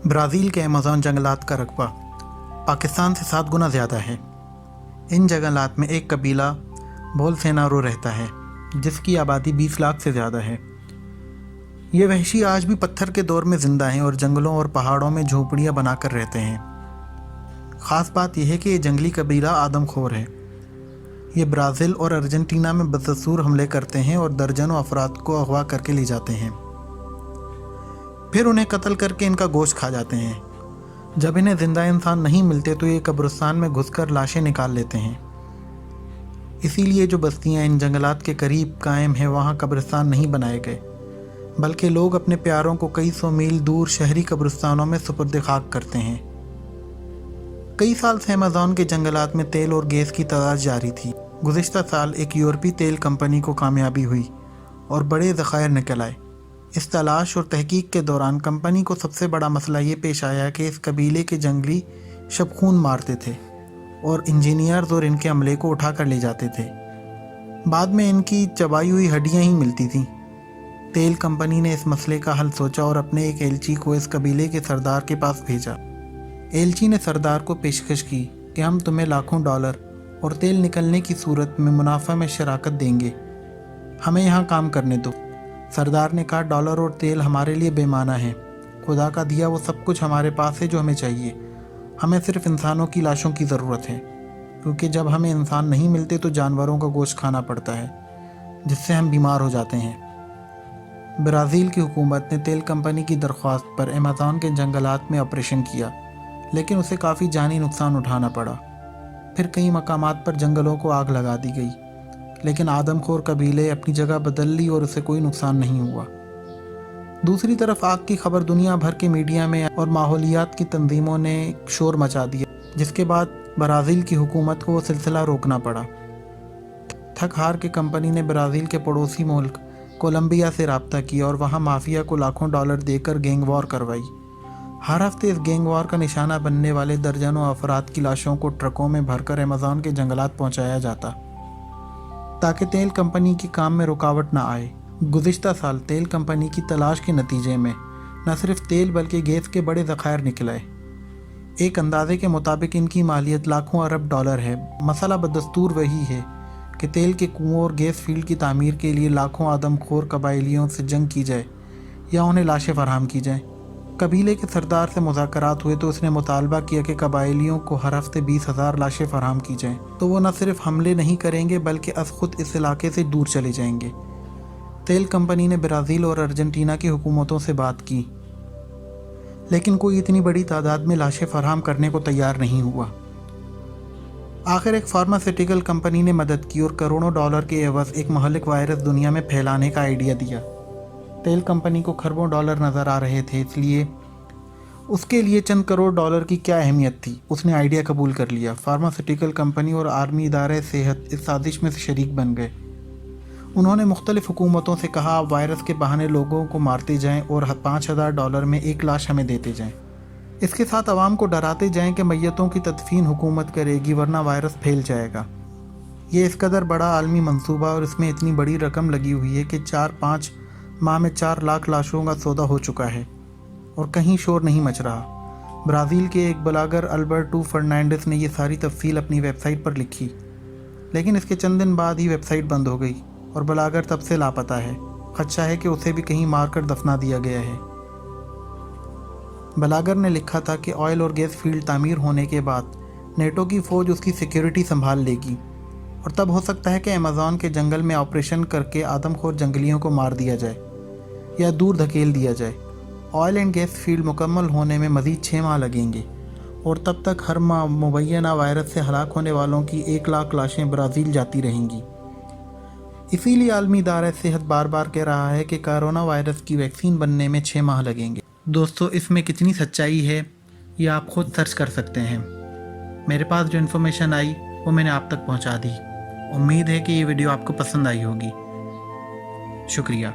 Brazil के Amazon जंगलात का रकबा पाकिस्तान से 7 गुना ज़्यादा है। इन जंगलात में एक कबीला बोल्सेनारो रहता है जिसकी आबादी 20 लाख से ज़्यादा है। ये वहशी आज भी पत्थर के दौर में ज़िंदा हैं और जंगलों और पहाड़ों में झोपड़ियाँ बनाकर रहते हैं। ख़ास बात यह है कि ये जंगली कबीला आदमखोर है। ये ब्राज़ील और अर्जेंटीना में बदसूर हमले करते हैं और दर्जनों अफराद को अगवा करके ले जाते हैं, फिर उन्हें कत्ल करके इनका गोश्त खा जाते हैं। जब इन्हें ज़िंदा इंसान नहीं मिलते तो ये कब्रिस्तान में घुसकर लाशें निकाल लेते हैं। इसीलिए जो बस्तियां इन जंगलात के करीब कायम हैं वहाँ कब्रिस्तान नहीं बनाए गए, बल्कि लोग अपने प्यारों को कई सौ मील दूर शहरी कब्रिस्तानों में सुपुर्द खाक करते हैं। कई साल से अमेज़न के जंगलात में तेल और गैस की तलाश जारी थी। गुज़िश्ता साल एक यूरोपीय तेल कंपनी को कामयाबी हुई और बड़े ज़खायर निकल आए। इस तलाश और तहकीक के दौरान कंपनी को सबसे बड़ा मसला ये पेश आया कि इस कबीले के जंगली शबखून मारते थे और इंजीनियर्स और इनके अमले को उठा कर ले जाते थे। बाद में इनकी चबाई हुई हड्डियां ही मिलती थीं। तेल कंपनी ने इस मसले का हल सोचा और अपने एक एलची को इस कबीले के सरदार के पास भेजा। एलची ने सरदार को पेशकश की कि हम तुम्हें लाखों डॉलर और तेल निकलने की सूरत में मुनाफा में शराकत देंगे, हमें यहाँ काम करने दो। सरदार ने कहा, डॉलर और तेल हमारे लिए बेमाना है। खुदा का दिया वो सब कुछ हमारे पास है जो हमें चाहिए। हमें सिर्फ इंसानों की लाशों की ज़रूरत है, क्योंकि जब हमें इंसान नहीं मिलते तो जानवरों का गोश्त खाना पड़ता है, जिससे हम बीमार हो जाते हैं। ब्राज़ील की हुकूमत ने तेल कंपनी की दरख्वास्त पर अमेज़न के जंगलात में ऑपरेशन किया, लेकिन उसे काफ़ी जानी नुकसान उठाना पड़ा। फिर कई मकामात पर जंगलों को आग लगा दी गई, लेकिन आदमखोर कबीले अपनी जगह बदल ली और उसे कोई नुकसान नहीं हुआ। दूसरी तरफ आग की खबर दुनिया भर के मीडिया में और माहौलियात की तंजीमों ने शोर मचा दिया, जिसके बाद ब्राज़ील की हुकूमत को वो सिलसिला रोकना पड़ा। थक हार के कंपनी ने ब्राज़ील के पड़ोसी मुल्क कोलंबिया से रब्ता किया और वहाँ माफिया को लाखों डॉलर देकर गैंग वॉर करवाई। हर हफ्ते इस गैंग वॉर का निशाना बनने वाले दर्जनों अफराद की लाशों को ट्रकों में भरकर अमेज़न के जंगलात पहुँचाया जाता, ताकि तेल कंपनी के काम में रुकावट ना आए। गुज़िश्ता साल तेल कंपनी की तलाश के नतीजे में न सिर्फ तेल बल्कि गैस के बड़े ज़खायर निकल आए। एक अंदाजे के मुताबिक इनकी मालियत लाखों अरब डॉलर है। मसला बदस्तूर वही है कि तेल के कुओं और गैस फील्ड की तामीर के लिए लाखों आदमखोर कबाइलियों से जंग की जाए या उन्हें लाशें फराहम की जाएँ। कबीले के सरदार से मुज़ाकरात हुए तो उसने मुतालबा किया कि कबाइलियों को हर हफ्ते 20,000 लाशें फराहम की जाएं, तो वो न सिर्फ हमले नहीं करेंगे बल्कि अब खुद इस इलाके से दूर चले जाएंगे। तेल कंपनी ने ब्राज़ील और अर्जेंटीना की हुकूमतों से बात की, लेकिन कोई इतनी बड़ी तादाद में लाशें फराहम करने को तैयार नहीं हुआ। आखिर एक फार्मास्यूटिकल कंपनी ने मदद की और करोड़ों डॉलर के एवज़ एक महलिक वायरस दुनिया में फैलाने का आइडिया दिया। तेल कंपनी को खरबों डॉलर नज़र आ रहे थे, इसलिए उसके लिए चंद करोड़ डॉलर की क्या अहमियत थी। उसने आइडिया कबूल कर लिया। फार्मास्यूटिकल कंपनी और आर्मी इदारे सेहत इस साजिश में से शरीक बन गए। उन्होंने मुख्तलिफ हुकूमतों से कहा, आप वायरस के बहाने लोगों को मारते जाएं और 5,000 डॉलर में एक लाश हमें देते जाएं। इसके साथ आवाम को डराते जाएं कि मैयतों की तदफीन हुकूमत करेगी वरना वायरस फैल जाएगा। ये इस कदर बड़ा आलमी मंसूबा और इसमें इतनी बड़ी रकम लगी हुई है कि 4-5 माह में 4 लाख लाशों का सौदा हो चुका है और कहीं शोर नहीं मच रहा। ब्राज़ील के एक ब्लॉगर अल्बर्टो फर्नांडिस ने यह सारी तफसील अपनी वेबसाइट पर लिखी, लेकिन इसके चंद दिन बाद ही वेबसाइट बंद हो गई और ब्लॉगर तब से लापता है। खदशा है कि उसे भी कहीं मारकर दफना दिया गया है। ब्लॉगर ने लिखा था कि ऑयल और गैस फील्ड तामीर होने के बाद नेटो की फ़ौज उसकी सिक्योरिटी संभाल लेगी और तब हो सकता है कि अमेज़न के जंगल में ऑपरेशन करके आदमखोर जंगलियों को मार दिया जाए या दूर धकेल दिया जाए। ऑयल एंड गैस फील्ड मुकम्मल होने में मज़ीद 6 माह लगेंगे और तब तक हर माह मुबैना वायरस से हलाक होने वालों की 1 लाख लाशें ब्राज़ील जाती रहेंगी। इसीलिए आलमी इदारा सेहत बार बार कह रहा है कि कोरोना वायरस की वैक्सीन बनने में 6 माह लगेंगे। दोस्तों, इसमें कितनी सच्चाई है ये आप खुद सर्च कर सकते हैं। मेरे पास जो इन्फॉर्मेशन आई वो मैंने आप तक पहुंचा दी। उम्मीद है कि ये वीडियो आपको पसंद आई होगी। शुक्रिया।